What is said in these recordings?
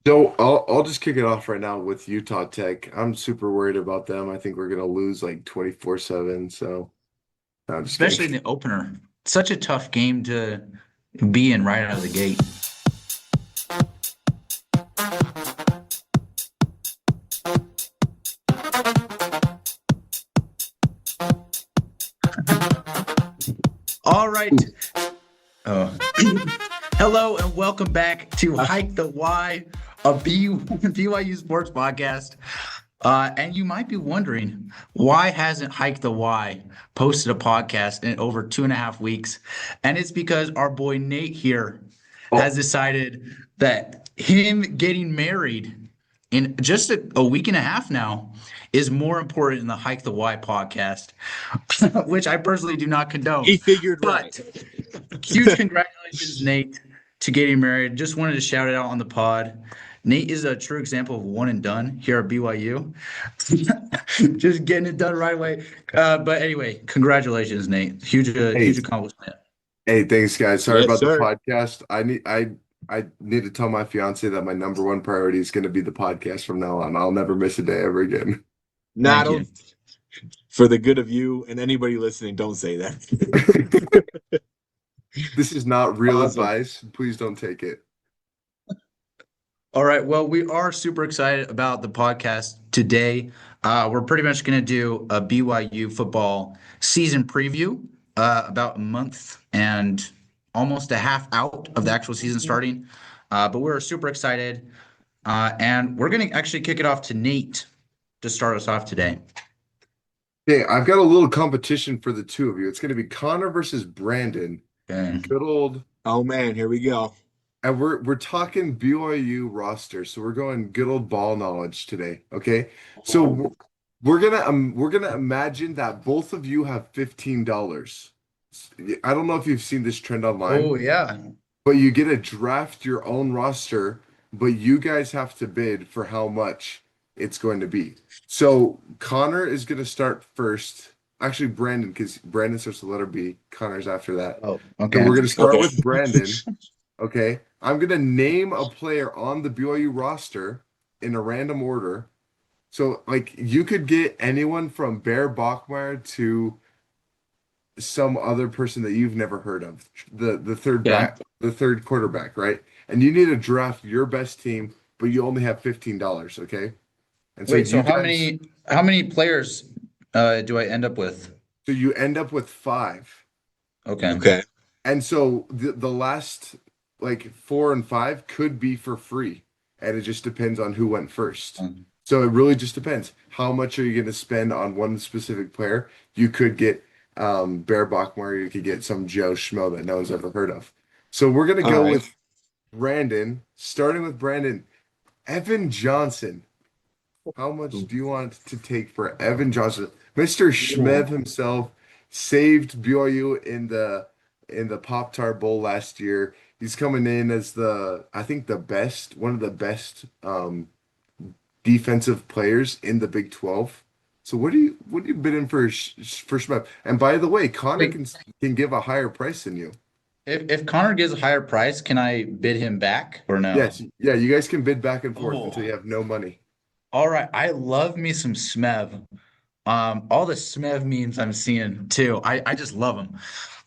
So I'll just kick it off right now with Utah Tech. I'm super worried about them. I think we're gonna lose like 24-7. So no, I'm just Especially in kidding. the opener. Such a tough game to be in right out of the gate. All right. Oh. Hello and welcome back to Hike the Y, a BYU sports podcast. And you might be wondering, why hasn't Hike the Y posted a podcast in over 2.5 weeks? And it's because our boy Nate here has Oh, decided that him getting married in just a week and a half now is more important than the Hike the Y podcast, which I personally do not condone. He figured right. But huge congratulations, Nate, to getting married. Just wanted to shout it out on the pod. Nate is a true example of one and done here at BYU. Just getting it done right away. But anyway, congratulations, Nate. hey, Huge accomplishment. hey, thanks guys. Sorry Yes, about the sir. podcast. I need to tell my fiance that my number one priority is gonna be the podcast from now on. I'll never miss a day ever again. Not Thank you. on for the good of you and anybody listening, don't say that. This is not real Awesome. advice. Please don't take it. All right. Well, we are super excited about the podcast today. We're pretty much going to do a BYU football season preview, about a month and almost a half out of the actual season starting. But we're super excited. And we're going to actually kick it off to Nate to start us off today. Okay, I've got a little competition for the two of you. It's gonna be Connor versus Brandon. Okay. Good old. Oh man, here we go. And we're talking BYU roster, so we're going good old ball knowledge today. Okay, so we're gonna imagine that both of you have $15. I don't know if you've seen this trend Oh, online, yeah. but you get to draft your own roster, but you guys have to bid for how much it's going to be. So Connor is going to start first. Actually, Brandon, because Brandon starts the letter B. Connor's after that. Oh, So okay. we're going to start Okay. with Brandon. Okay. I'm going to name a player on the BYU roster in a random order. So, like, you could get anyone from Bear Bachmeyer to some other person that you've never heard of, the third Okay. back, the third quarterback, right? And you need to draft your best team, but you only have $15, okay? And so Wait, so you how guys, many players do I end up with? so you end up with five. Okay. Okay. And so the last like four and five could be for free. And it just depends on who went first. So it really just depends. How much are you going to spend on one specific player? You could get Bear Bachmeier, you could get some Joe Schmo that no one's ever heard of. So we're going to All go right. with Brandon, starting with Brandon. Evan Johnson. How much do you want to take for Evan Johnson? Mr. Schmev himself saved BYU in the Pop Tart Bowl last year. He's coming in as I think the best, one of the best defensive players in the Big 12. So what do you bid in for Schmev? And by the way, Connor Wait, can give a higher price than you. if Connor gives a higher price, can I bid him back or no? Yes, yeah, you guys can bid back and forth until Oh, you have no money. all right. I love me some Smev. All the Smev memes I'm seeing too. I just love them.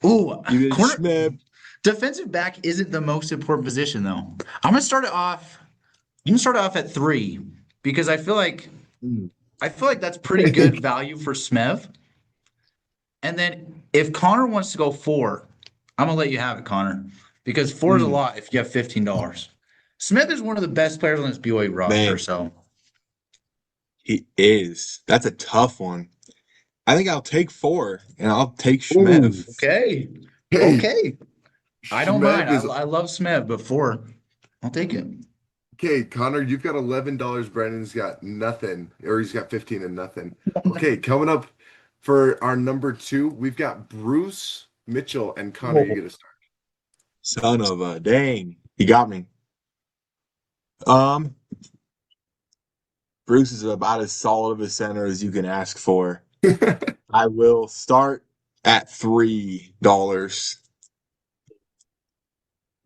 Ooh, You get corner Schmeb. defensive back isn't the most important position though. I'm gonna start it off. I'm gonna start it off at three because Mm. I feel like that's pretty good value for Smev. And then if Connor wants to go four, I'm gonna let you have it, Connor, because four is a Mm. lot if you have $15. Smith is one of the best players on this BYU roster, Man, so he is. That's a tough one. I think I'll take four and I'll take Ooh, Schmev. okay. hey, Okay. I don't mind. Schmev is I love Smith, but four, I'll take it. okay, Connor, you've got $11. Brandon's got nothing, or he's got 15 and nothing. Okay, coming up for our number two, we've got Bruce Mitchell and Connor. You Oh. get to start. Son of a dang. He got me. Um, Bruce is about as solid of a center as you can ask for. I will start at $3.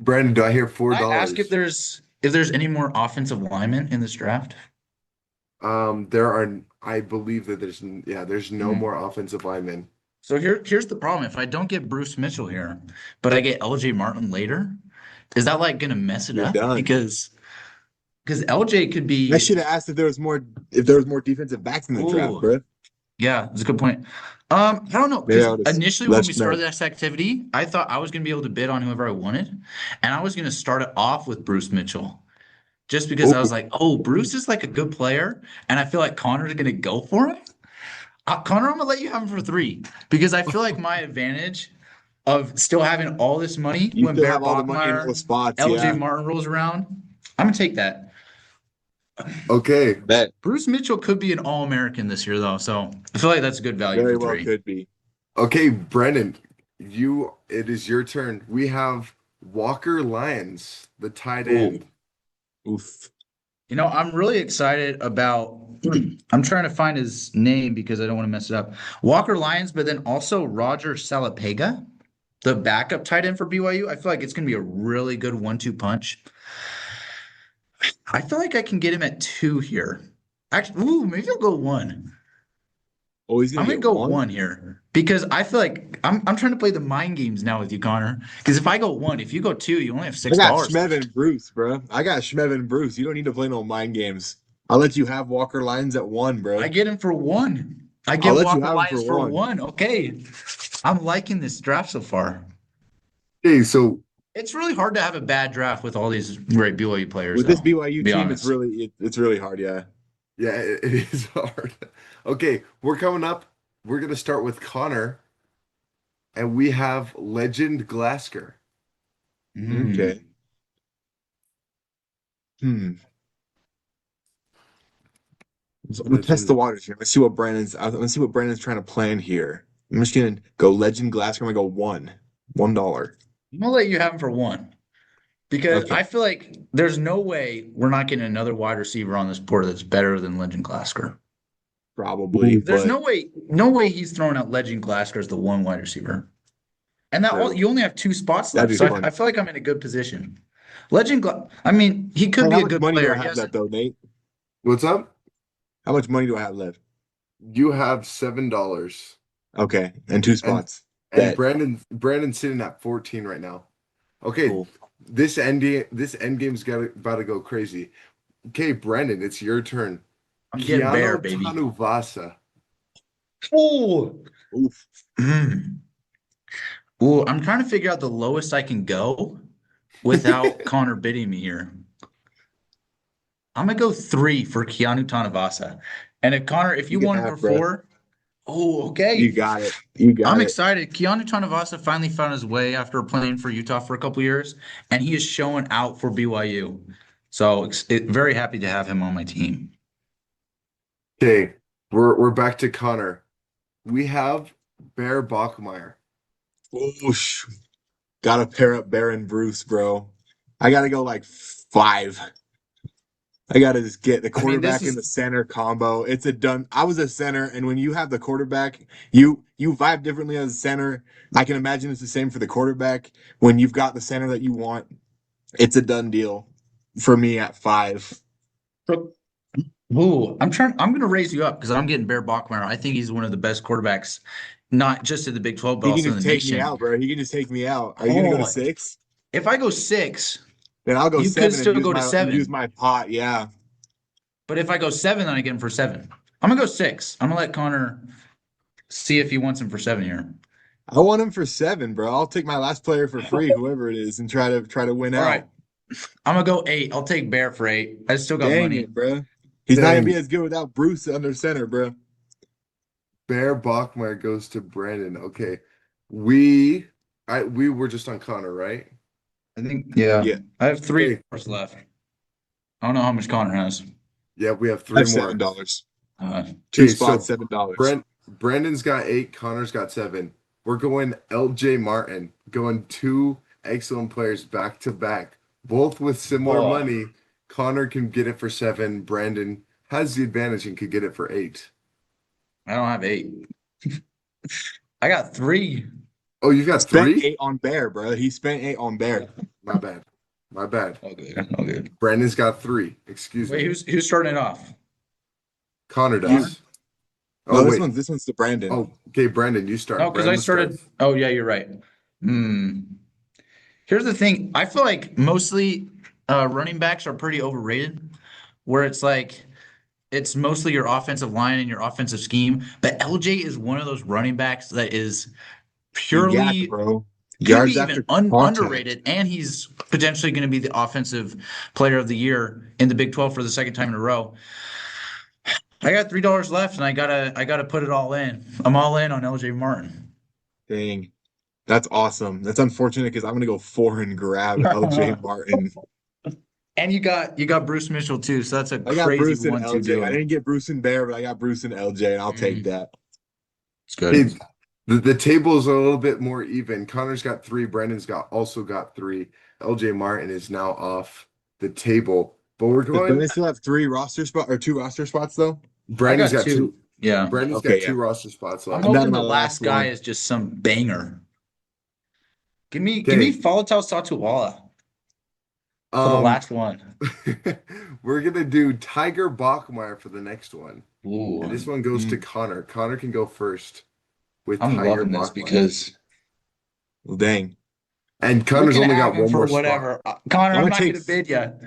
Brandon, do I hear Can I ask if $4? if there's any more offensive linemen in this draft? I believe that there's no Hmm. more offensive linemen. So here's the problem. If I don't get Bruce Mitchell here, but I get LJ Martin later, is that like gonna mess it You're up? done. Because LJ could I be. should have asked if there was more defensive backs in the draft, Ooh, bro. yeah, that's a good point. I don't know, Maybe because I would have initially when let we you know. started this activity, I thought I was gonna be able to bid on whoever I wanted, and I was gonna start it off with Bruce Mitchell. Just because I was Oh, like, oh, Bruce is like a good player, and I feel like Connor's gonna go for him. Connor, I'm gonna let you have him for three because I feel like my advantage of still having all this money you when still Bear have all the money in all the Bachmeyer, spots, LJ yeah. Martin rolls around. I'm gonna take that. Okay, Bet. Bruce Mitchell could be an All-American this year, though, so I feel like that's a good value Very for well three. could be. okay, Brendan, it is your turn. We have Walker Lyons, the tight Ooh. end. Oof. I'm really excited about. I'm trying to find his name because I don't want to mess it up. Walker Lyons, but then also Roger Salapega, the backup tight end for BYU. I feel like it's going to be a really good 1-2 punch. I feel like I can get him at two here. Actually, ooh, maybe I'll go one. Oh, he's gonna I'm gonna get go one. one here because I feel like I'm trying to play the mind games now with you, Connor. Because if I go one, if you go two, you only have I got $6 Schmev left. and Bruce, bro. I got Schmev and Bruce. You don't need to play no mind games. I'll let you have Walker Lyons at one, I bro. get him for one. I I'll get let you Walker have him for Lyons for one. one. Okay. I'm liking this draft so far. Okay, so It's really hard to have a bad draft with all these great BYU players, With this though, BYU to be team, it's honest. really hard, yeah. yeah, it is hard. Okay, we're coming up. We're gonna start with Connor, and we have Legend Glasker. Okay. Mm. Hmm. So I'm gonna test the Legend. waters here. Let's see what Brandon's trying to plan here. I'm just gonna go Legend Glass. I'm gonna go $1. I'm gonna let you have him for one because Okay, I feel like there's no way we're not getting another wide receiver on this board that's better than Legend Glasgow. probably, There's but no way he's throwing out Legend Glasgow as the one wide receiver. And True. you only have two spots that'd left, be so fun. I feel like I'm in a good position. I mean, he could Hey, be how a much good money do player. I He have left hasn't. though, Nate? What's up? How much money do I have left? You have $7, Okay, and two and spots. and Bet. Brandon's sitting at 14 right now. Okay, Cool. this end game's about to go crazy. Okay, Brandon, it's your turn. I'm getting Bear, Keanu baby. Tanuvasa. Oh. Oof. Mm. Ooh, I'm trying to figure out the lowest I can go without Connor bidding me here. I'm gonna go three for Keanu Tanavasa. And if You you can want him for have, bro. four, oh, You okay. got it. You I'm got it. excited. Keanu Tanavasa finally found his way after playing for Utah for a couple years, and he is showing out for BYU. So very happy to have him on my team. Okay, we're back to Connor. We have Bear Bachmeyer. Oosh. Gotta pair up Bear and Bruce, bro. I gotta go like five. I gotta just get the I mean, this quarterback and is the center combo. It's a done. I was a center, and when you have the quarterback, you vibe differently as a center. I can imagine it's the same for the quarterback. When you've got the center that you want, it's a done deal for me at five. Ooh, I'm gonna raise you up because I'm getting Bear Bachmeyer. I think he's one of the best quarterbacks, not just in the Big 12, but He can also in just the take me nation. out, bro. He can just take me out. Are you gonna go to Oh, six? if I go six, Then I'll go you could seven and still use go to my seven. pot. Yeah, But if I go seven, then I get him for seven. I'm gonna go six. I'm gonna let Connor see if he wants him for seven here. I want him for seven, bro. I'll take my last player for free, whoever it is, and try to win All right, out. I'm gonna go eight. I'll take Bear for eight. I still got Dang money. it, bro. He's not gonna be Dang, as good without Bruce under center, bro. Bear Bachmeyer goes to Brandon. Okay, we we were just on Connor, right? I think, yeah. Yeah, I have three Okay, dollars left. I don't know how much Connor has. yeah, we have I three have more. $7. Uh, Two Okay, spots, so $7. Brandon's got eight, Connor's got seven. We're going LJ Martin, going two excellent players back to back, both with similar oh, money. Connor can get it for seven. Brandon has the advantage and could get it for eight. I don't have eight. I got three. Oh, you've got Spent three? eight on Bear, bro. He spent eight on Bear. My bad. My bad. Okay, okay. Brandon's got three. Excuse Wait, me. who's starting it off? Connor Connor? does. No, Oh, wait. this one's to Brandon. Oh, okay, Brandon, you No, start. because I Brandon started. starts. Oh, yeah, you're right. Hmm. Here's the thing. I feel like mostly running backs are pretty overrated, where it's like it's mostly your offensive line and your offensive scheme. But LJ is one of those running backs that is Yak, purely bro. could be Yards even after contact. underrated, and he's potentially going to be the offensive player of the year in the Big 12 for the second time in a row. I got $3 left, and I gotta put it all in. I'm all in on LJ Martin. Dang. That's awesome. That's unfortunate because I'm gonna go four and grab LJ Martin. And you got Bruce Mitchell too, so that's a I got crazy Bruce and 1-2 LJ. I duo. didn't get Bruce and Bear, but I got Bruce and LJ, and I'll take Mm, that. it's Hey, good. the table is a little bit more even. Connor's got three. Brandon's got three. LJ Martin is now off the table. But we're Does going. Brandon still have three roster spot or two roster spots though? I Brandon's got got two. two. Yeah. Brandon's got Okay, yeah. two roster spots I'm I'm left. down to hoping my the last last guy one. is just some banger. Give me Okay. Falatal Satuwala for the Um, last one. we're gonna do Tiger Bachmeyer for the next one. And Ooh, this one goes to Mm, Connor. Connor can go first with I'm Tiger loving this Bachmeyer. because well, dang. And you Connor's can only have got him one for more spot. whatever. Connor, I'm I'm gonna not take. going to bid yet.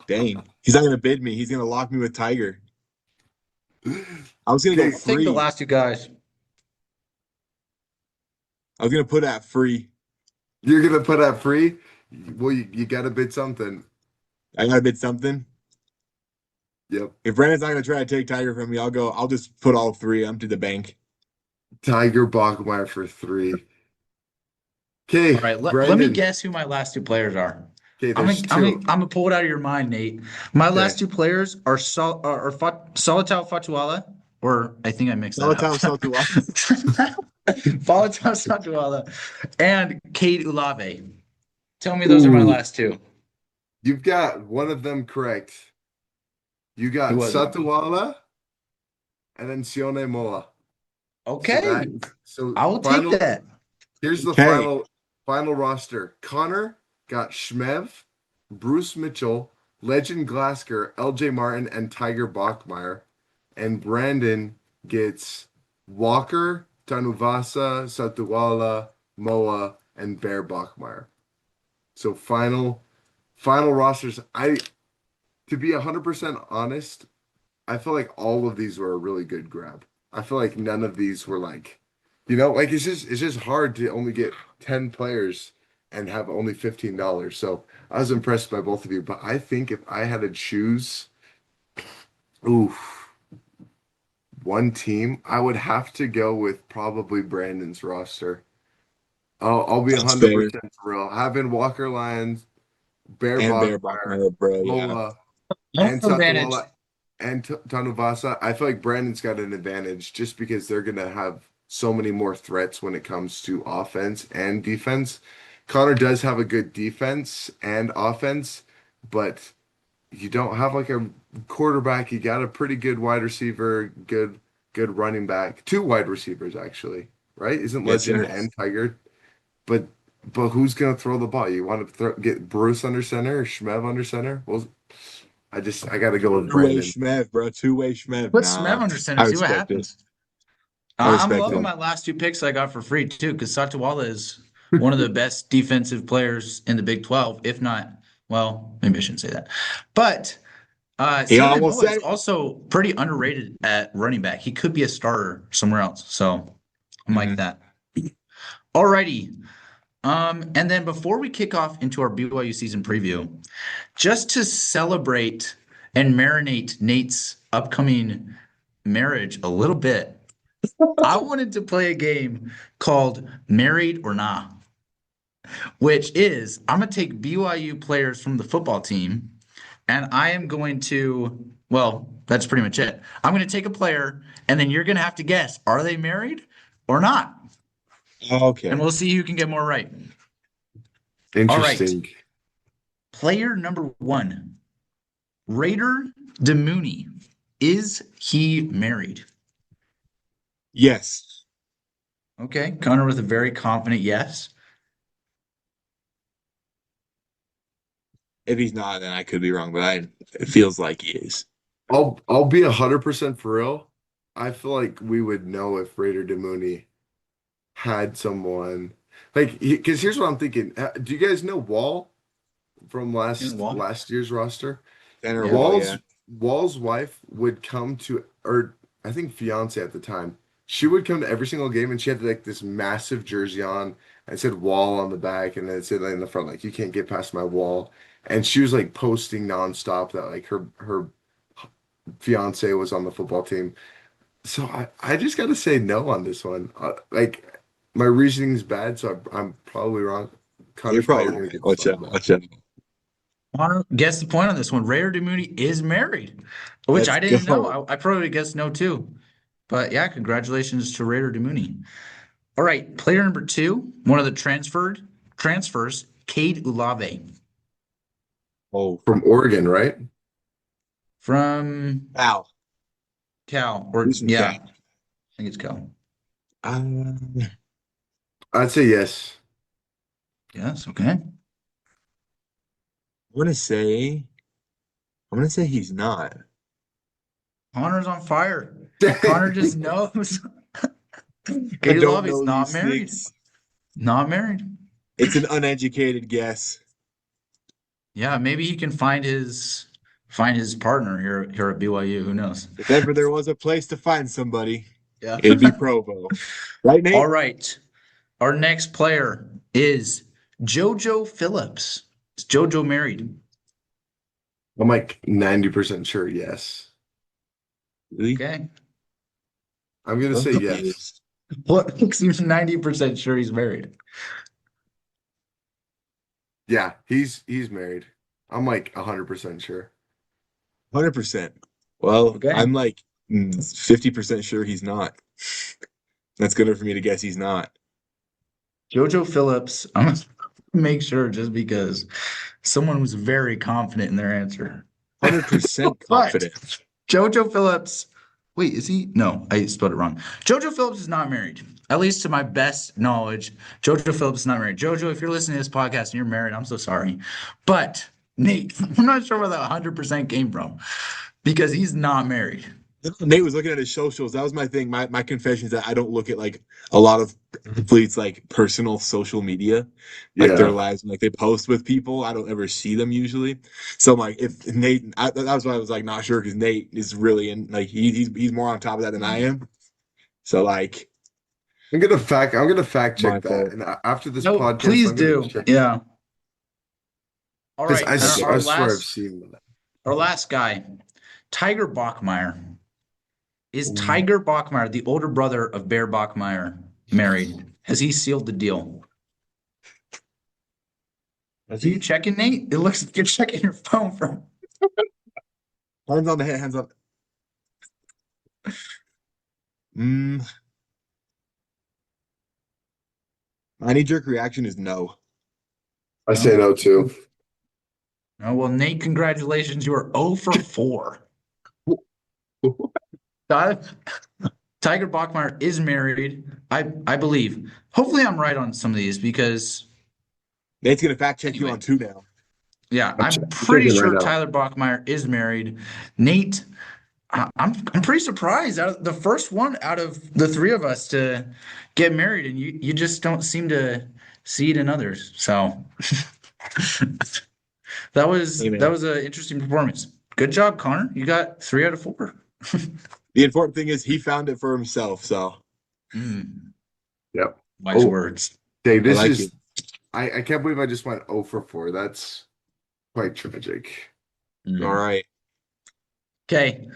Dang, he's not gonna bid me. He's gonna lock me with Tiger. I was gonna go Okay, I'll take the free. last two guys. I was gonna put at free. you're gonna put out free? Well, you gotta bid something. I gotta bid something. Yep. If Brandon's not gonna try to take Tiger from me, I'll go. I'll just put all three up to the bank. Tiger Bachmeyer for three. All Okay, right, let me Brandon. guess who my last two players are. Okay, I'm gonna there's I'm gonna two. I'm gonna pull it out of your mind, Nate. My last Okay. two players are Salatau Fatuala, or I think I mixed that up. Salatau Sotawala. Falatau Fatuala and Cade Ulave. Tell me those are my Ooh, last two. you've got one of them correct. You Who got was it? Satawala and then Sione Moa. So Okay, that so I will take final that. here's the Okay. final roster. Connor got Shmev, Bruce Mitchell, Legend Glasker, LJ Martin, and Tiger Bachmeyer. And Brandon gets Walker, Tanuvasa, Satawala, Moa, and Bear Bachmeyer. So final rosters. To be 100% honest, I feel like all of these were a really good grab. I feel like none of these were like, like it's just hard to only get 10 players and have only $15. So I was impressed by both of you, but I think if I had to choose, ooh, one team, I would have to go with probably Brandon's roster. I'll be That's fair. 100% for real. Having Walker Lyons, Bear And Bear Bachmeyer, Bachmiller, bro. Yeah. Moa, Home and field advantage. Satawala and Tanuvasa, I feel like Brandon's got an advantage just because they're going to have so many more threats when it comes to offense and defense. Connor does have a good defense and offense, but you don't have like a quarterback. You got a pretty good wide receiver, good running back, two wide receivers actually, right? Isn't Yes, Legend sir. and Tiger? But who's gonna throw the ball? You want to get Bruce under center or Shmev under center? Well, I gotta go with Two-way Brandon. Schmev, bro. Two-way Schmev. Put Smev Nah. under center. I See what respect it. happens. I I'm respect loving it. my last two picks I got for free too, because Satawala is one of the best defensive players in the Big 12, if not, well, maybe I shouldn't say that. But He Sione almost Moa said is it. also pretty underrated at running back. He could be a starter somewhere else. So I'm like Mhm. that. Alrighty. And then before we kick off into our BYU season preview, just to celebrate and marinate Nate's upcoming marriage a little bit, I wanted to play a game called Married or Nah, which is I'm going to take BYU players from the football team and I am going to, well, that's pretty much it. I'm going to take a player and then you're going to have to guess, are they married or not? And Okay. we'll see who can get more right. All right. Interesting. Player number one, Raider DeMooney. Is he married? Yes. Okay. Connor with a very confident yes. If he's not, then I could be wrong, but it feels like he is. I'll be 100% for real. I feel like we would know if Raider Demooney had someone like because here's what I'm thinking. Do you guys know Wall from In the wall. last year's roster? Center Yeah. wall, yeah. Wall's wife would come to, or I think fiance at the time. She would come to every single game, and she had like this massive jersey on, and it said Wall on the back, and then it said like, in the front like you can't get past my wall. And she was like posting nonstop that like her fiance was on the football team. So I just got to say no on this one. Like my reasoning's bad, so I'm probably wrong. You're Connor's probably probably gonna right. get Watch so out. mad. Watch out. Connor guess the point on this one. Raider Demooney is married, which Let's I didn't know. go. I probably guessed no too. But yeah, congratulations to Raider Demooney. All right, player number two, one of the transfers, Cade Ulave Oh, From Oregon, right? from wow. Cal, or Who's from yeah, Cal? I think it's Cal. I I'd say yes. Yes, okay. want to say, I'm gonna say he's not. Connor's on fire. Connor just knows. I Cade don't Ulave is know not these married. things. Not married. It's an uneducated guess. Yeah, maybe he can find his partner here at BYU. Who knows? If ever there was a place to find somebody, Yeah. it'd be Provo. Right, All Nate? right. Our next player is JoJo Phillips. Is JoJo married? I'm like 90% sure yes. Really? Okay. I'm gonna I'm say yes. confused. What makes you 90% sure he's married? Yeah, he's married. I'm like 100% sure. 100%. Well, Okay. I'm like 50% sure he's not. That's good enough for me to guess he's not. JoJo Phillips, I'm gonna make sure just because someone was very confident in their answer. 100% But confident. JoJo Phillips, wait, is he? No, I spelled it wrong. JoJo Phillips is not married. At least to my best knowledge, JoJo Phillips is not married. JoJo, if you're listening to this podcast and you're married, I'm so sorry. But Nate, I'm not sure where that 100% came from because he's not married. Nate was looking at his socials. That was my thing. My confession is that I don't look at like a lot of athletes like personal social media, like their Yeah. lives, like they post with people. I don't ever see them usually. So I'm like, if Nate, that was why I was like not sure because Nate is really in like he's more on top of that than I am. So like I'm gonna fact my check that. fault. And after this No, podcast, please I'm gonna do. check Yeah. All because right. And Okay. I swear I've seen that. our last guy, Tiger Bachmeyer. Is Ooh. Tiger Bachmeyer, the older brother of Bear Bachmeyer, married? Has he sealed the deal? Is Are you he? checking, Nate? It looks like you're checking your phone from. Hands on the head, hands up. Mm, my knee-jerk reaction is no. I say no too. Oh, well, Nate, congratulations. You are 0 for 4. Ti- Tiger Bachmeyer is married, I believe. Hopefully, I'm right on some of these because, Nate's gonna fact check you anyway, on two now. yeah, I'm I'm pretty checking right sure now. Tyler Bachmeyer is married. Nate, I'm pretty surprised out of the first one out of the three of us to get married, and you just don't seem to see it in others. So that Amen. was an interesting performance. Good job, Connor. You got 3 out of 4. The important thing is he found it for himself, so Mm, Yep. wise Oh, words. Dave, I this like it. is I can't believe I just went 0 for 4. That's quite tragic. All Mm. right. Okay,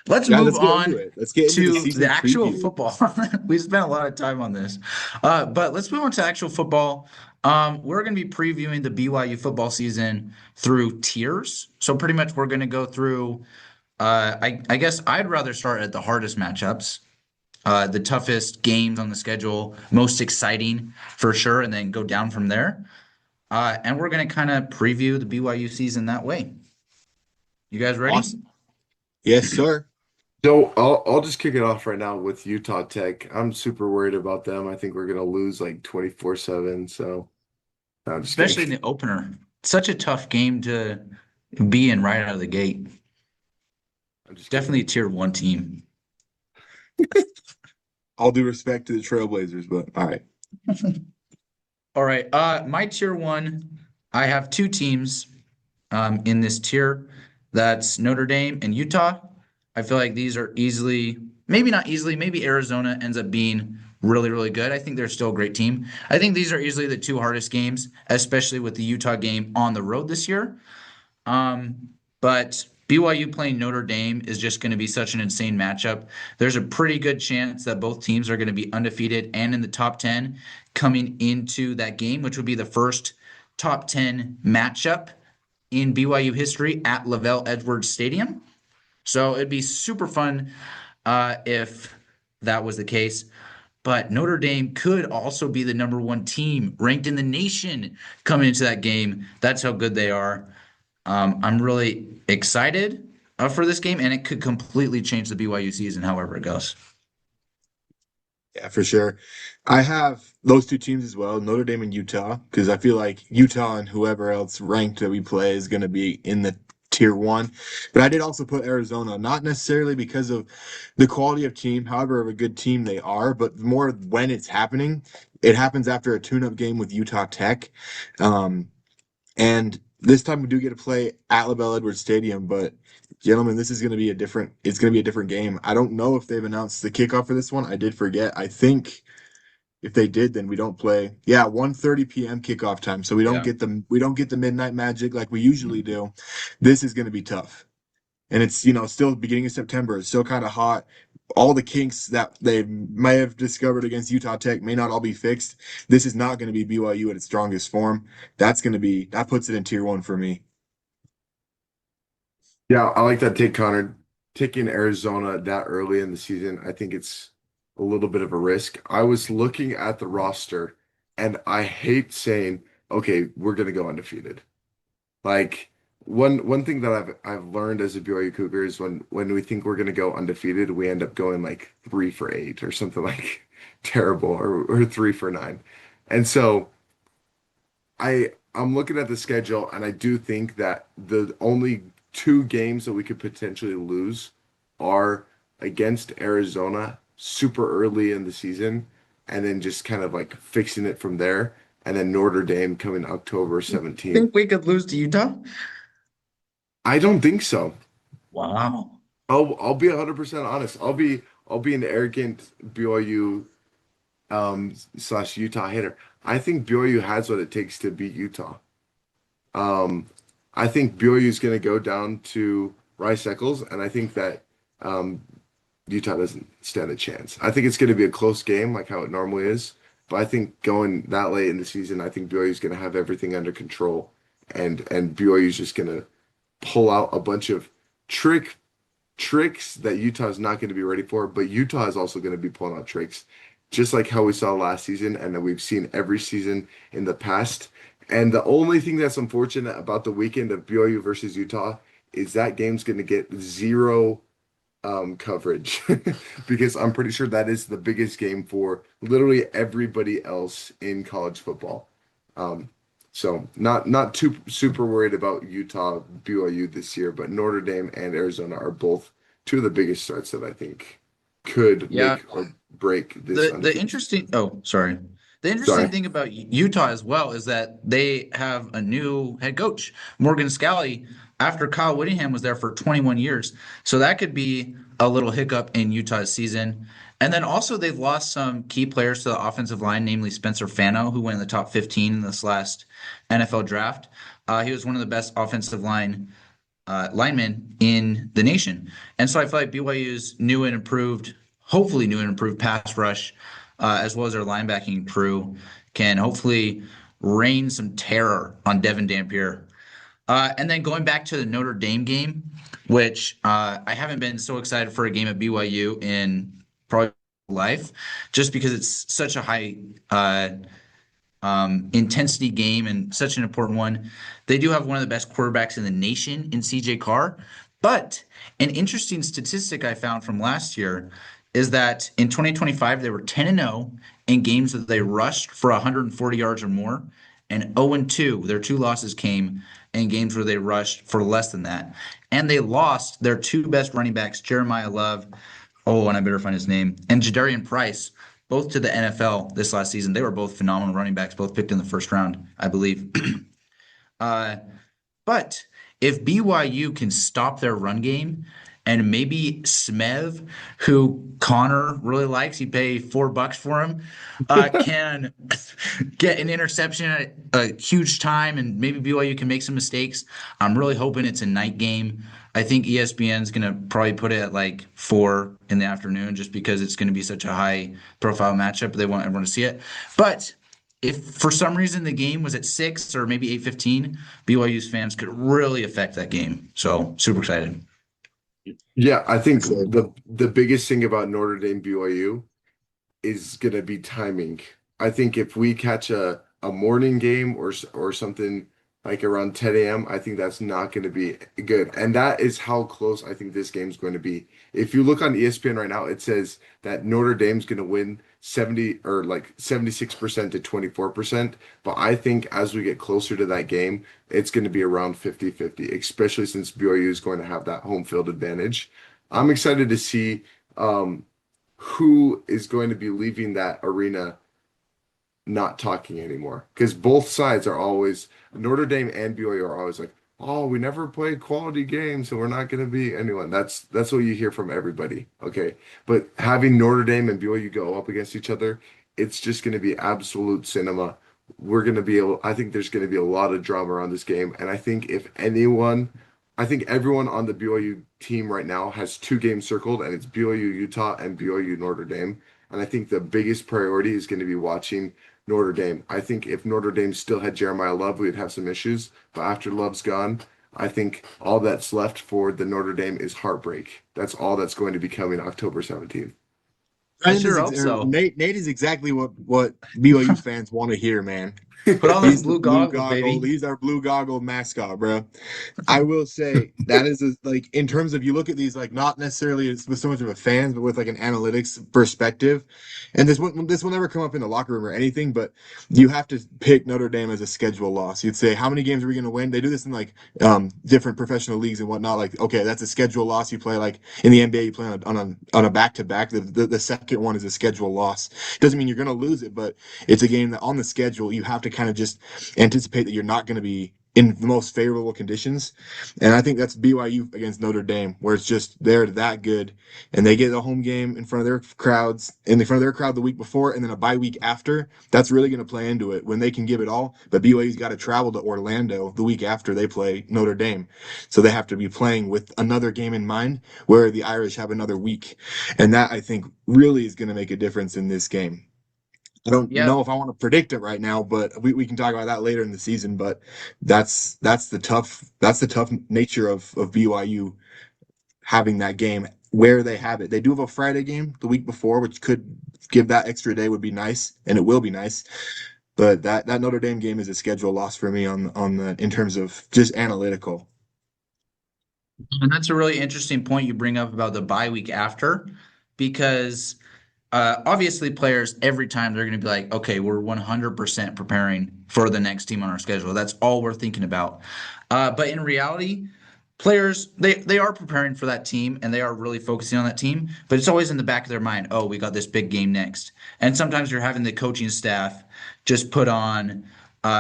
let's Guys, move let's get into on it. Let's get into the to the season actual preview. football. We spent a lot of time on this, but let's move on to actual football. We're going to be previewing the BYU football season through tiers. So pretty much we're going to go through. I guess I'd rather start at the hardest matchups, the toughest games on the schedule, most exciting for sure, and then go down from there. And we're going to kind of preview the BYU season that way. You guys ready? Awesome. Yes, sir. So I'll just kick it off right now with Utah Tech. I'm super worried about them. I think we're gonna lose like 24-7. So no, I'm just Especially in kidding. the opener. such a tough game to be in right out of the gate. I'm just kidding. Definitely a tier one team. All due respect to the Trailblazers, but all right. All right. My tier one, I have two teams in this tier. That's Notre Dame and Utah. I feel like these are easily, maybe not easily, maybe Arizona ends up being really, really good. I think they're still a great team. I think these are easily the two hardest games, especially with the Utah game on the road this year. But BYU playing Notre Dame is just going to be such an insane matchup. There's a pretty good chance that both teams are going to be undefeated and in the top 10 coming into that game, which would be the first top 10 matchup in BYU history at Lavelle Edwards Stadium. So it'd be super fun if that was the case. But Notre Dame could also be the number one team ranked in the nation coming into that game. That's how good they are. I'm really excited for this game, and it could completely change the BYU season, however it goes. Yeah, for sure. I have those two teams as well, Notre Dame and Utah, because I feel like Utah and whoever else ranked that we play is going to be in the tier one. But I did also put Arizona, not necessarily because of the quality of team, however of a good team they are, but more when it's happening. It happens after a tune-up game with Utah Tech. And this time we do get to play at LaBelle Edwards Stadium, but gentlemen, this is going to be it's going to be a different game. I don't know if they've announced the kickoff for this one. I did forget. I think if they did, then we don't play. Yeah, 1:30 p.m. kickoff time. So Yeah. we don't get the midnight magic like we usually do. This is going to be tough. And it's, still beginning of September. It's still kind of hot. All the kinks that they may have discovered against Utah Tech may not all be fixed. This is not going to be BYU at its strongest form. That puts it in tier one for me. Yeah, I like that take, Connor. Taking Arizona that early in the season, I think it's a little bit of a risk. I was looking at the roster, and I hate saying, okay, we're gonna go undefeated. Like one thing that I've learned as a BYU Cougar is when we think we're gonna go undefeated, we end up going like 3 for 8 or something like terrible or 3 for 9. And so I'm looking at the schedule, and I do think that the only two games that we could potentially lose are against Arizona super early in the season, and then just kind of like fixing it from there, and then Notre Dame coming October 17th. Think we could lose to Utah? I don't think so. Wow. I'll be 100% honest. I'll be an arrogant BYU slash Utah hater. I think BYU has what it takes to beat Utah. Um, I think BYU is going to go down to Rice Eccles, and I think that um, Utah doesn't stand a chance. I think it's going to be a close game, like how it normally is. But I think going that late in the season, I think BYU is going to have everything under control, and BYU is just going to pull out a bunch of tricks that Utah is not going to be ready for. But Utah is also going to be pulling out tricks, just like how we saw last season, and that we've seen every season in the past. And the only thing that's unfortunate about the weekend of BYU versus Utah is that game's going to get zero coverage because I'm pretty sure that is the biggest game for literally everybody else in college football. Um, so not too super worried about Utah BYU this year, but Notre Dame and Arizona are both two of the biggest threats that I think could Yeah. make or break this The undefeated. interesting oh, sorry. The interesting Sorry. thing about Utah as well is that they have a new head coach, Morgan Scalley, after Kyle Whittingham was there for 21 years. So that could be a little hiccup in Utah's season. And then also they've lost some key players to the offensive line, namely Spencer Fano, who went in the top 15 in this last NFL draft. He was one of the best offensive linemen in the nation. And so I feel like BYU's new and improved, hopefully new and improved pass rush, as well as their linebacking crew, can hopefully rain some terror on Devin Dampier. And then going back to the Notre Dame game, which I haven't been so excited for a game at BYU in probably life, just because it's such a high intensity game and such an important one. They do have one of the best quarterbacks in the nation in CJ Carr. But an interesting statistic I found from last year is that in 2025, they were 10-0 in games that they rushed for 140 yards or more. and 0-2. Their two losses came in games where they rushed for less than that. And they lost their two best running backs, Jeremiah Love, oh, and I better find his name, and Jadarian Price, both to the NFL this last season. They were both phenomenal running backs, both picked in the first round, I believe. uh, but if BYU can stop their run game and maybe Smev, who Connor really likes, he'd pay $4 for him, can get an interception at a huge time and maybe BYU can make some mistakes. I'm really hoping it's a night game. I think ESPN's going to probably put it at like 4 in the afternoon just because it's going to be such a high profile matchup. They want everyone to see it. But if for some reason the game was at 6 or maybe 8:15, BYU's fans could really affect that game. So super excited. Yeah, I think the biggest thing about Notre Dame BYU is gonna be timing. I think if we catch a morning game or something like around 10 a.m., I think that's not going to be good. And that is how close I think this game's going to be. If you look on ESPN right now, it says that Notre Dame's going to win 70 or like 76% to 24%. But I think as we get closer to that game, it's going to be around 50-50, especially since BYU is going to have that home field advantage. I'm excited to see who is going to be leaving that arena not talking anymore. Because both sides are always, Notre Dame and BYU are always like, oh, we never played quality games, so we're not going to be anyone. That's what you hear from everybody. Okay. But having Notre Dame and BYU go up against each other, it's just going to be absolute cinema. We're going to be able, I think there's going to be a lot of drama around this game. And I think if anyone, I think everyone on the BYU team right now has two games circled, and it's BYU Utah and BYU Notre Dame. And I think the biggest priority is going to be watching Notre Dame. I think if Notre Dame still had Jeremiah Love, we'd have some issues. But after Love's gone, I think all that's left for the Notre Dame is heartbreak. That's all that's going to be coming October 17th. I sure hope so. Nate is exactly what BYU fans want to hear, man. Put on those He's the blue blue goggles, goggle. baby. He's our blue goggle mascot, bro. I will say that is like in terms of you look at these like not necessarily with so much of a fans, but with like an analytics perspective. And this will never come up in the locker room or anything, but you have to pick Notre Dame as a schedule loss. You'd say how many games are we going to win? They do this in like different professional leagues and whatnot. Like okay, that's a schedule loss. You play like in the NBA, you play on a back to back. The second one is a schedule loss. Doesn't mean you're going to lose it, but it's a game that on the schedule you have to kind of just anticipate that you're not going to be in the most favorable conditions. And I think that's BYU against Notre Dame, where it's just they're that good and they get a home game in front of their crowds, in front of their crowd the week before, and then a bye week after. That's really going to play into it when they can give it all. But BYU's got to travel to Orlando the week after they play Notre Dame. So they have to be playing with another game in mind where the Irish have another week. And that I think really is going to make a difference in this game. I don't Yeah, know if I want to predict it right now, but we can talk about that later in the season. But that's the tough nature of BYU having that game where they have it. They do have a Friday game the week before, which could give that extra day would be nice, and it will be nice. But that Notre Dame game is a schedule loss for me on the in terms of just analytical. and that's a really interesting point you bring up about the bye week after, because obviously players every time they're going to be like, okay, we're 100% preparing for the next team on our schedule. That's all we're thinking about. But in reality, players they are preparing for that team and they are really focusing on that team. But it's always in the back of their mind, oh, we got this big game next. And sometimes you're having the coaching staff just put on.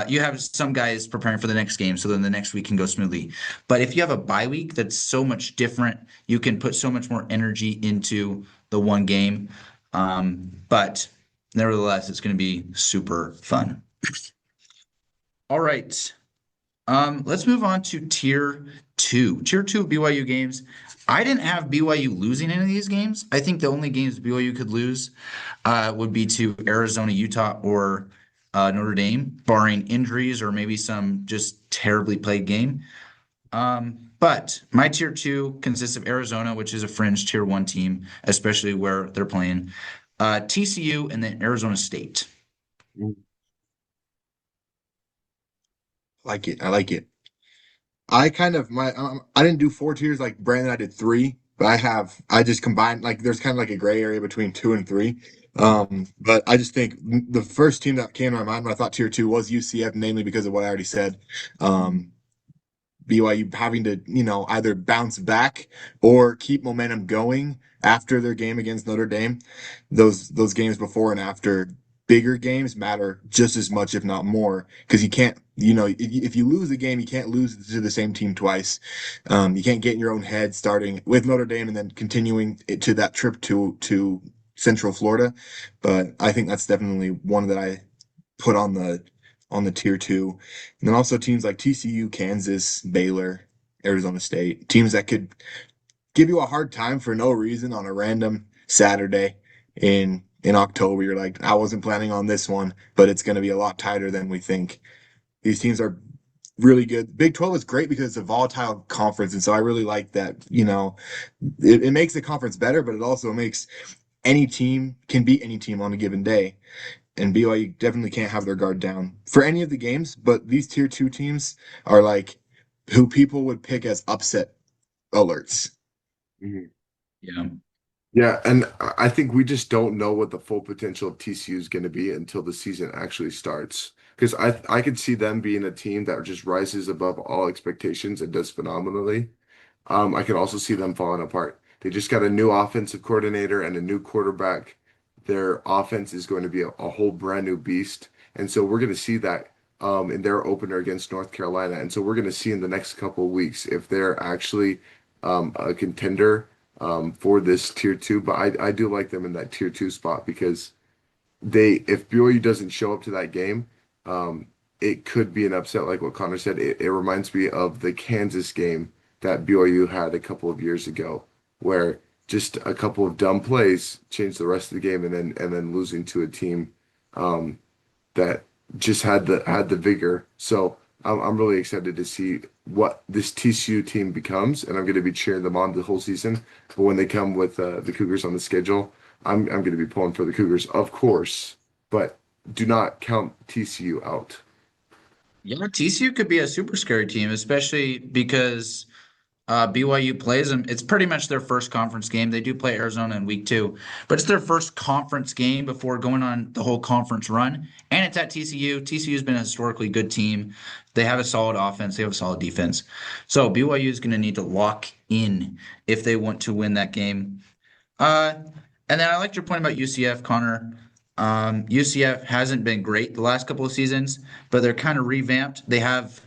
You have some guys preparing for the next game, so then the next week can go smoothly. But if you have a bye week that's so much different, you can put so much more energy into the one game. But nevertheless, it's going to be super fun. All right. Let's move on to tier two. Tier two of BYU games. I didn't have BYU losing any of these games. I think the only games BYU could lose would be to Arizona, Utah, or Notre Dame, barring injuries or maybe some just terribly played game. But my tier two consists of Arizona, which is a fringe tier one team, especially where they're playing, TCU, and then Arizona State. Like it. I like it. I kind of I didn't do 4 tiers like Brandon. I did 3. I just combined, like, there's kind of like a gray area between 2 and 3. But I just think the first team that came to my mind when I thought tier two was UCF, namely because of what I already said. Um, BYU having to, either bounce back or keep momentum going after their game against Notre Dame. Those games before and after bigger games matter just as much, if not more, because you can't, if you lose a game, you can't lose to the same team twice. You can't get in your own head starting with Notre Dame and then continuing it to that trip to Central Florida. But I think that's definitely one that I put on the tier two. And then also teams like TCU, Kansas, Baylor, Arizona State, teams that could give you a hard time for no reason on a random Saturday in October. You're like, I wasn't planning on this one, but it's going to be a lot tighter than we think. These teams are really good. Big 12 is great because it's a volatile conference, and so I really like that. It makes the conference better, but it also makes any team can beat any team on a given day. And BYU definitely can't have their guard down for any of the games, but these tier two teams are like who people would pick as upset alerts. Mhm. Yeah. Yeah, and I think we just don't know what the full potential of TCU is going to be until the season actually starts. Because I could see them being a team that just rises above all expectations and does phenomenally. I can also see them falling apart. They just got a new offensive coordinator and a new quarterback. Their offense is going to be a whole brand new beast. And so we're going to see that in their opener against North Carolina. And so we're going to see in the next couple of weeks if they're actually a contender for this tier two. But I do like them in that tier two spot because if BYU doesn't show up to that game, it could be an upset, like what Connor said. It reminds me of the Kansas game that BYU had a couple of years ago, where just a couple of dumb plays changed the rest of the game, and then losing to a team that just had the vigor. So I'm really excited to see what this TCU team becomes, and I'm going to be cheering them on the whole season. But when they come with the Cougars on the schedule, I'm going to be pulling for the Cougars, of course, but do not count TCU out. Yeah, TCU could be a super scary team, especially because BYU plays them. It's pretty much their first conference game. They do play Arizona in week 2, but it's their first conference game before going on the whole conference run. And it's at TCU. TCU's been a historically good team. They have a solid offense. They have a solid defense. So BYU is going to need to lock in if they want to win that game. Uh, and then I liked your point about UCF, Connor. UCF hasn't been great the last couple of seasons, but they're kind of revamped. They have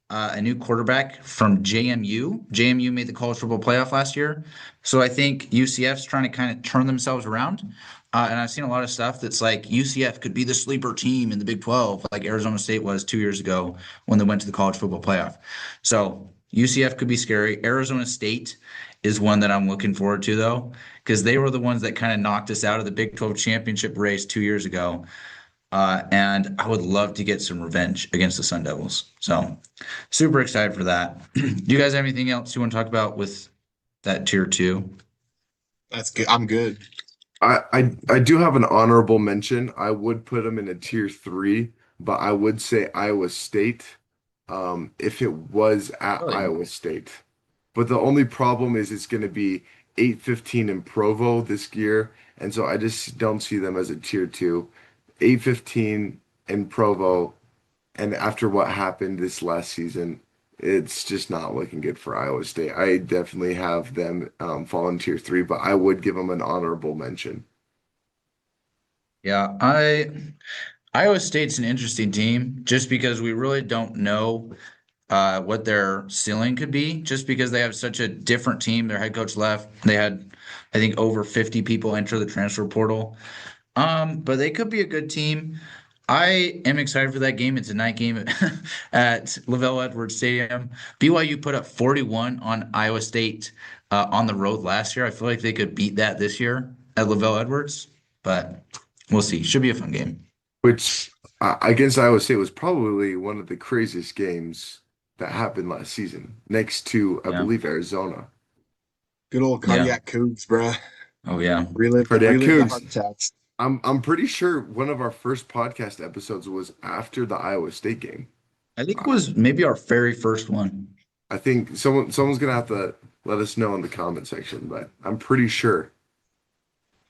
a new quarterback from JMU. JMU made the college football playoff last year. So I think UCF's trying to kind of turn themselves around. And I've seen a lot of stuff that's like UCF could be the sleeper team in the Big 12, like Arizona State was 2 years ago when they went to the college football playoff. So UCF could be scary. Arizona State is one that I'm looking forward to, though, because they were the ones that kind of knocked us out of the Big 12 championship race 2 years ago. And I would love to get some revenge against the Sun Devils. So super excited for that. Do you guys have anything else you want to talk about with that tier two? That's good. I'm good. I do have an honorable mention. I would put them in a tier three, but I would say Iowa State, if it was at Really? Iowa State. But the only problem is it's going to be 8-15 in Provo this year, and so I just don't see them as a tier two. 8-15 in Provo, and after what happened this last season, it's just not looking good for Iowa State. I definitely have them fall in tier three, but I would give them an honorable mention. Yeah, Iowa State's an interesting team just because we really don't know what their ceiling could be, just because they have such a different team. Their head coach left. They had, I think, over 50 people enter the transfer portal. But they could be a good team. I am excited for that game. It's a night game at Lavelle Edwards Stadium. BYU put up 41 on Iowa State on the road last year. I feel like they could beat that this year at Lavelle Edwards, but we'll see. Should be a fun game. Which against Iowa State was probably one of the craziest games that happened last season, next to, I Yeah. believe, Arizona. Good old Yeah. cardiac cougs, bruh. Oh yeah. Cardiac Relive the heart Cougs. attacks. I'm pretty sure one of our first podcast episodes was after the Iowa State game. I think it was maybe our very first one. I think someone's gonna have to let us know in the comment section, but I'm pretty sure.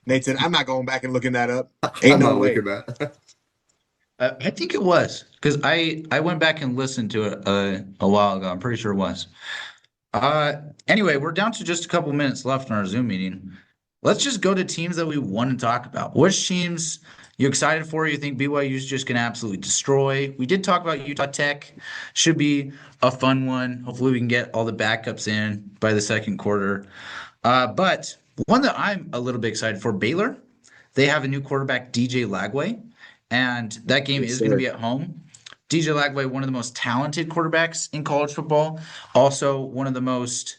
Nate said, I'm not going back and looking that up. I'm Ain't no not way. looking at that. I think it was because I went back and listened to it a while ago. I'm pretty sure it was. Anyway, we're down to just a couple minutes left in our Zoom meeting. Let's just go to teams that we want to talk about. Which teams you excited for? You think BYU is just going to absolutely destroy? We did talk about Utah Tech. Should be a fun one. Hopefully, we can get all the backups in by the second quarter. But one that I'm a little bit excited for, Baylor. They have a new quarterback, DJ Lagway, and that game Yes, is going to sir. be at home. DJ Lagway, one of the most talented quarterbacks in college football, also one of the most,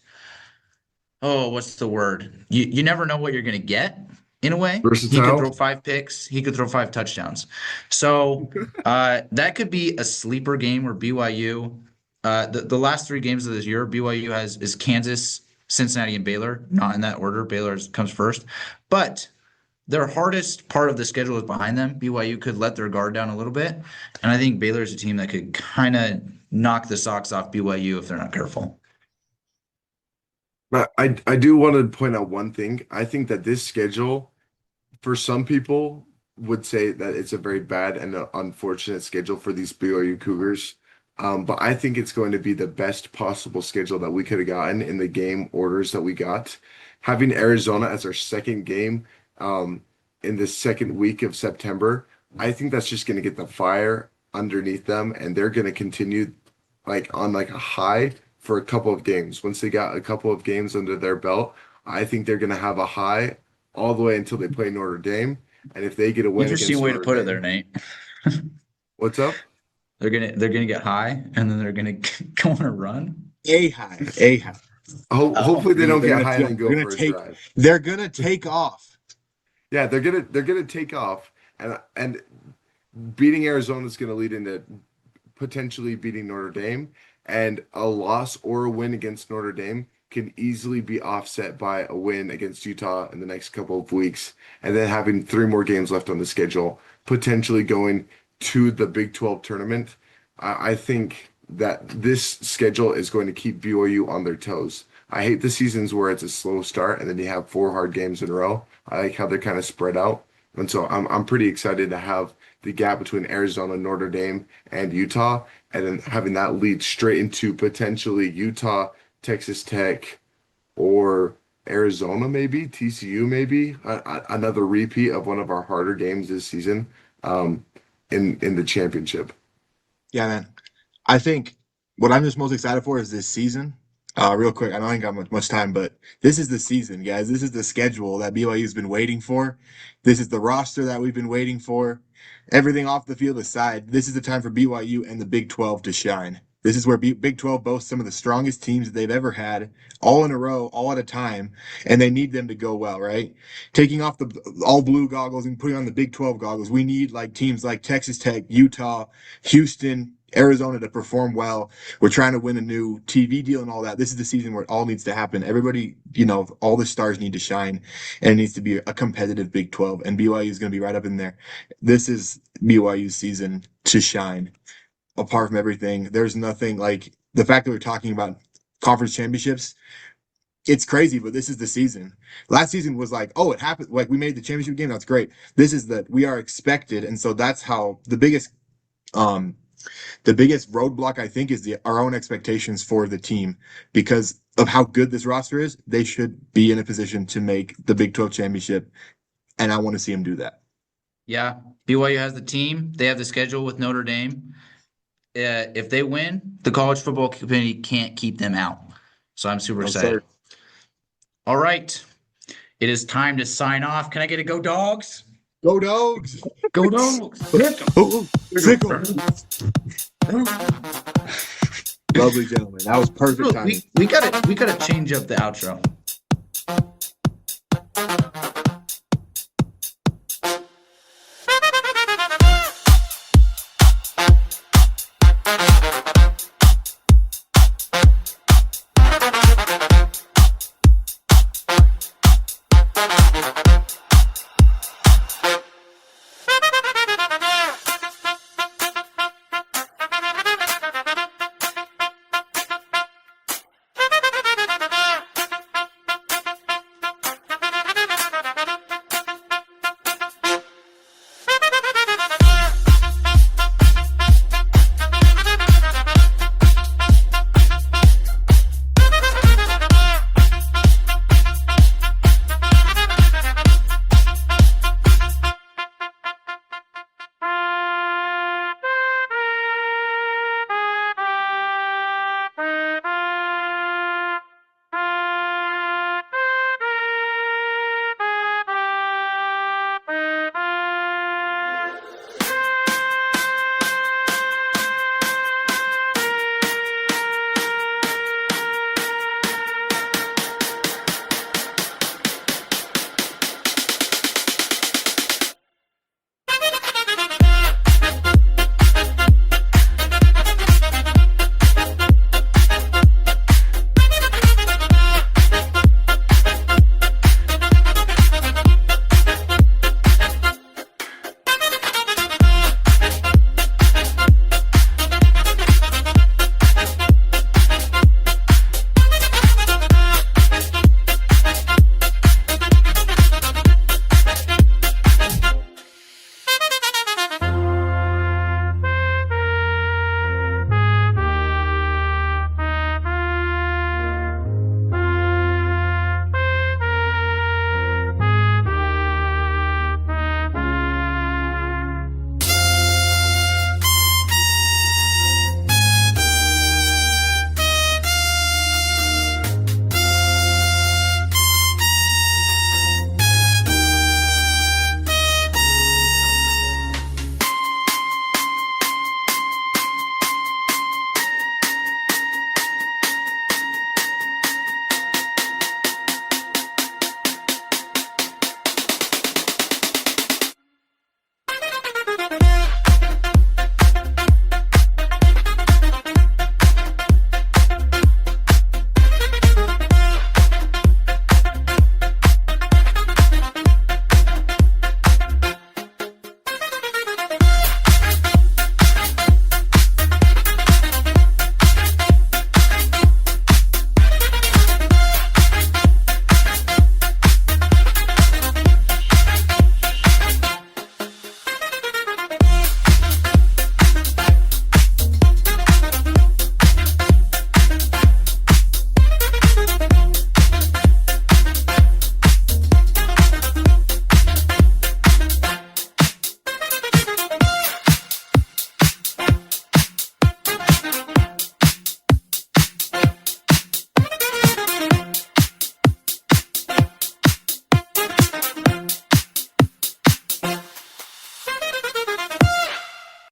oh, what's the word? You never know what you're going to get in a way. He could Versatile. throw 5 picks, he could throw 5 touchdowns. So that could be a sleeper game where BYU, the last 3 games of this year, BYU is Kansas, Cincinnati, and Baylor. Not in that order. Baylor comes first. But their hardest part of the schedule is behind them. BYU could let their guard down a little bit. And I think Baylor's a team that could kind of knock the socks off BYU if they're not careful. But I do want to point out one thing. I think that this schedule, for some people, would say that it's a very bad and unfortunate schedule for these BYU Cougars. But I think it's going to be the best possible schedule that we could have gotten in the game orders that we got. Having Arizona as our second game in the second week of September, I think that's just going to get the fire underneath them, and they're going to continue on a high for a couple of games. Once they got a couple of games under their belt, I think they're going to have a high all the way until they play Notre Dame. And if they get a win Interesting against way to Notre put it Dame, there, Nate. what's up? They're gonna get high and then they're gonna go on a run. A high. Hopefully they don't They're get gonna, high and then go for a drive. they're gonna take off. Yeah, they're gonna take off, and beating Arizona is gonna lead into potentially beating Notre Dame, and a loss or a win against Notre Dame can easily be offset by a win against Utah in the next couple of weeks, and then having 3 more games left on the schedule, potentially going to the Big 12 tournament. I think that this schedule is going to keep BYU on their toes. I hate the seasons where it's a slow start and then you have 4 hard games in a row. I like how they're kind of spread out. And so I'm pretty excited to have the gap between Arizona, Notre Dame, and Utah, and then having that lead straight into potentially Utah, Texas Tech, or Arizona, maybe TCU, maybe another repeat of one of our harder games this season in the championship. Yeah, man. I think what I'm just most excited for is this season. Real quick, I don't think I got much time, but this is the season, guys. This is the schedule that BYU's been waiting for. This is the roster that we've been waiting for. Everything off the field aside, this is the time for BYU and the Big 12 to shine. This is where Big 12 boasts some of the strongest teams that they've ever had, all in a row, all at a time, and they need them to go well, right? Taking off the all blue goggles and putting on the Big 12 goggles, we need teams like Texas Tech, Utah, Houston, Arizona to perform well. We're trying to win a new TV deal and all that. This is the season where it all needs to happen. Everybody, all the stars need to shine, and it needs to be a competitive Big 12, and BYU is going to be right up in there. This is BYU's season to shine. Apart from everything, there's nothing like the fact that we're talking about conference championships. It's crazy, but this is the season. Last season was oh, it happened. We made the championship game. That's great. This is that we are expected. And so that's how the biggest roadblock, I think, is our own expectations for the team. Because of how good this roster is, they should be in a position to make the Big 12 championship. And I want to see them do that. Yeah, BYU has the team. They have the schedule with Notre Dame. If they win, the college football committee can't keep them out. So I'm super excited. Sir. All right. It is time to sign off. Can I get a go dogs? Go Dogs! Go dogs! Sick 'em. Lovely gentlemen. That was perfect timing. We gotta change up the outro.